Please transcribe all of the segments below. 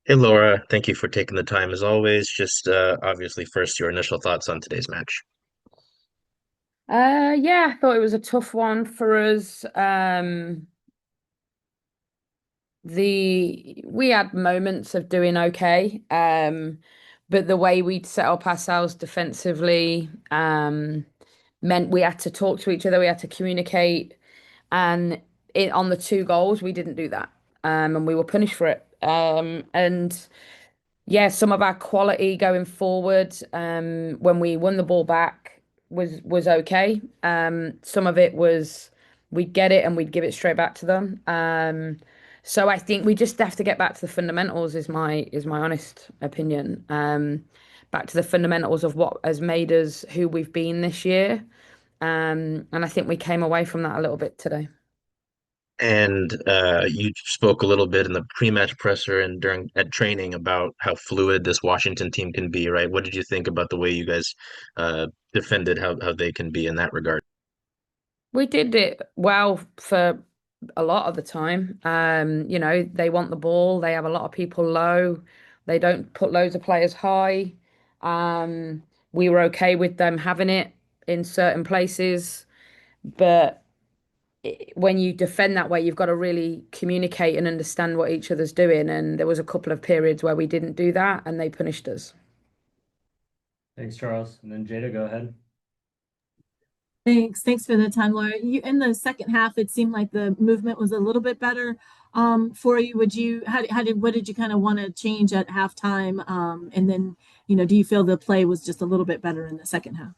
Hey Laura, thank you for taking the time as always. Just obviously, first, your initial thoughts on today's match. Yeah, I thought it was a tough one for us. The we had moments of doing okay, but the way we'd set up ourselves defensively, meant we had to talk to each other, we had to communicate, and on the two goals, we didn't do that, and we were punished for it. And yeah, some of our quality going forward, when we won the ball back was okay. Some of it was we'd get it and we'd give it straight back to them. So I think we just have to get back to the fundamentals, is my honest opinion. Back to the fundamentals of what has made us who we've been this year. And I think we came away from that a little bit today. And you spoke a little bit in the pre-match presser and during at training about how fluid this Washington team can be, right? What did you think about the way you guys defended how they can be in that regard? We did it well for a lot of the time. They want the ball, they have a lot of people low, they don't put loads of players high. We were okay with them having it in certain places, but when you defend that way, you've got to really communicate and understand what each other's doing. And there was a couple of periods where we didn't do that and they punished us. Thanks, Charles. And then Jada, go ahead. Thanks for the time, Laura. You in the second half, it seemed like the movement was a little bit better for you. What did you kind of want to change at halftime? And then, do you feel the play was just a little bit better in the second half?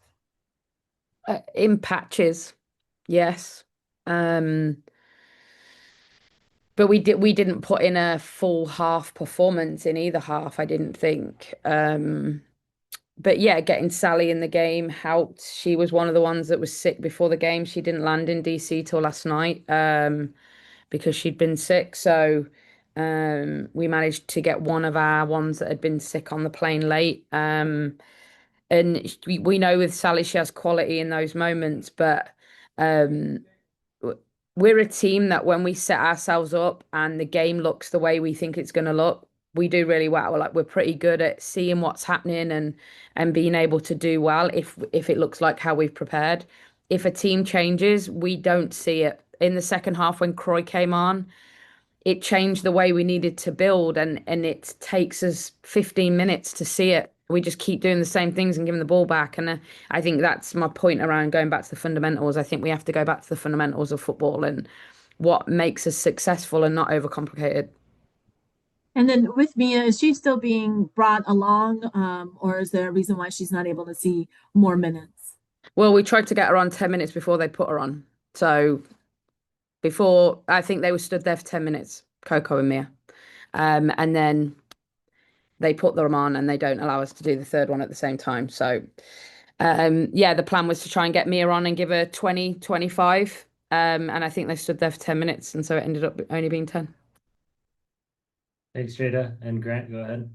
In patches, yes. Um, but we didn't put in a full half performance in either half, I didn't think. But yeah, getting Sally in the game helped. She was one of the ones that was sick before the game. She didn't land in DC till last night, because she'd been sick. So we managed to get one of our ones that had been sick on the plane late. And we know with Sally, she has quality in those moments, but um, we're a team that when we set ourselves up and the game looks the way we think it's going to look, we do really well. Like we're pretty good at seeing what's happening and being able to do well if it looks like how we've prepared. If a team changes, we don't see it. In the second half when Croy came on, it changed the way we needed to build, and it takes us 15 minutes to see it. We just keep doing the same things and giving the ball back. And I think that's my point around going back to the fundamentals. I think we have to go back to the fundamentals of football and what makes us successful and not overcomplicated. And then with Mia, is she still being brought along, or is there a reason why she's not able to see more minutes? Well, we tried to get her on 10 minutes before they put her on. So before, I think they were stood there for 10 minutes, Coco and Mia. And then they put them on and they don't allow us to do the third one at the same time. So yeah, the plan was to try and get Mia on and give her 20, 25. And I think they stood there for 10 minutes. And so it ended up only being 10. Thanks, Jada. And Grant, go ahead.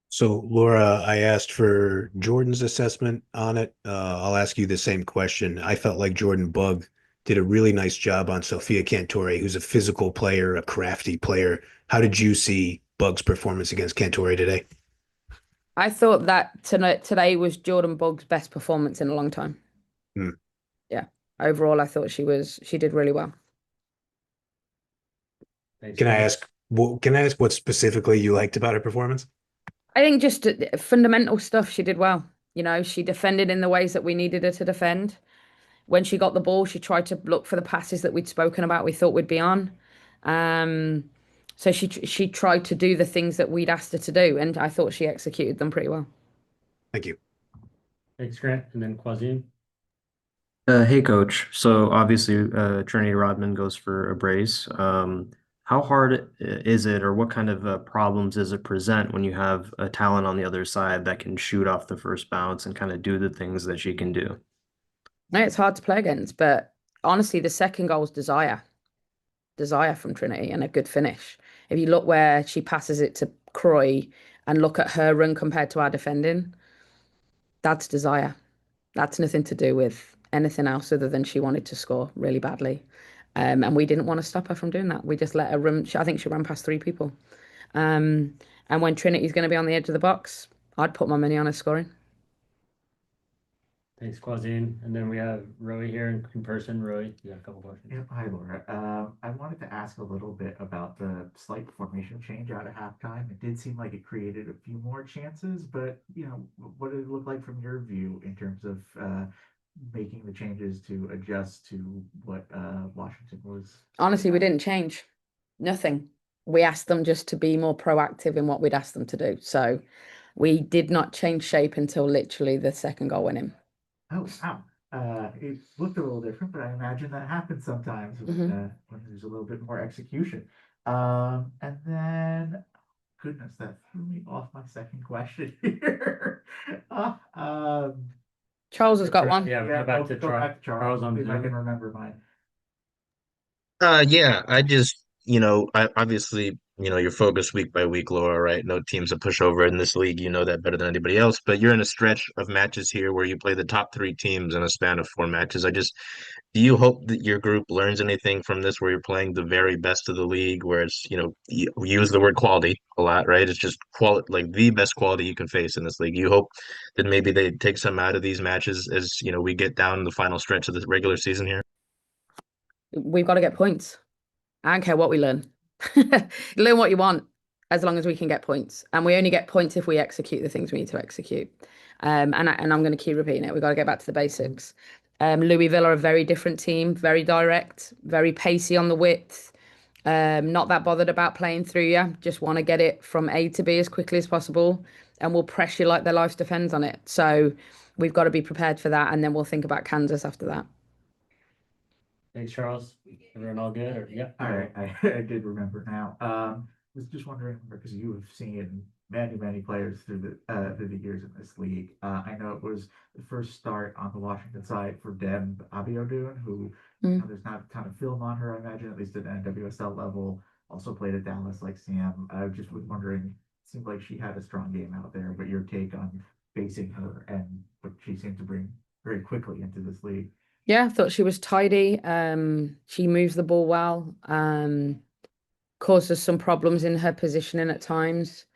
So, Laura, I asked for Jordan's assessment on it. I'll ask you the same question. I felt like Jordan Bugg did a really nice job on Sophia Cantore, who's a physical player, a crafty player. How did you see Bugg's performance against Cantore today? I thought that today was Jordan Bugg's best performance in a long time. Hmm. Yeah. Overall, I thought she did really well. Thanks, Can I Grant. ask what specifically you liked about her performance? I think just fundamental stuff she did well. She defended in the ways that we needed her to defend. When she got the ball, she tried to look for the passes that we'd spoken about, we thought would be on. Um, so she tried to do the things that we'd asked her to do, and I thought she executed them pretty well. Thank you. Thanks, Grant. And then Quazim. Hey coach. So obviously, Trinity Rodman goes for a brace. How hard is it, or what kind of problems does it present when you have a talent on the other side that can shoot off the first bounce and kind of do the things that she can do? No, it's hard to play against, but honestly, the second goal is desire from Trinity and a good finish. If you look where she passes it to Croy and look at her run compared to our defending, that's desire. That's nothing to do with anything else other than she wanted to score really badly. And we didn't want to stop her from doing that. We just let her run. I think she ran past 3 people. And when Trinity's going to be on the edge of the box, I'd put my money on her scoring. Thanks, Quazine. And then we have Roy here in person. Roy, you got a couple questions. Yep. Hi, Laura. I wanted to ask a little bit about the slight formation change out of halftime. It did seem like it created a few more chances, but what did it look like from your view in terms of making the changes to adjust to what Washington was? Honestly, we didn't change. Nothing. We asked them just to be more proactive in what we'd asked them to do. So we did not change shape until literally the second goal went in. Oh, wow. It looked a little different, but I imagine that happens sometimes when there's a little bit more execution. And then, goodness, that threw me off my second question here. Charles has got one. Yeah, Yeah, go back to go back to Charles on see if I Zoom. can remember mine. Yeah, I just, I obviously, you're focused week by week, Laura, right? No teams a pushover in this league. You know that better than anybody else. But you're in a stretch of matches here where you play the top three teams in a span of 4 matches. Do you hope that your group learns anything from this, where you're playing the very best of the league, where it's, we use the word quality a lot, right? It's just quality, like the best quality you can face in this league. You hope that maybe they take some out of these matches as, we get down the final stretch of the regular season here. We've got to get points. I don't care what we learn. Learn what you want, as long as we can get points. And we only get points if we execute the things we need to execute. And I'm going to keep repeating it. We've got to get back to the basics. Louisville are a very different team, very direct, very pacey on the width. Not that bothered about playing through you. Just want to get it from A to B as quickly as possible. And we'll press you like their life depends on it. So we've got to be prepared for that. And then we'll think about Kansas after that. Thanks, Charles. Everyone all good? Or, yeah. All right, I did remember now. Was just wondering because you have seen many players through the years in this league. I know it was the first start on the Washington side for Dem Abiodun, who there's not a ton of film on her, I imagine, at least at an NWSL level. Also played at Dallas like Sam. I just was wondering, it seemed like she had a strong game out there, but your take on facing her and what she seemed to bring very quickly into this league. Yeah, I thought she was tidy. She moves the ball well. Caused us some problems in her positioning at times.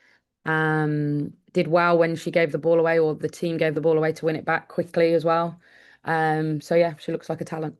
Did well when she gave the ball away, or the team gave the ball away to win it back quickly as well. So yeah, she looks like a talent.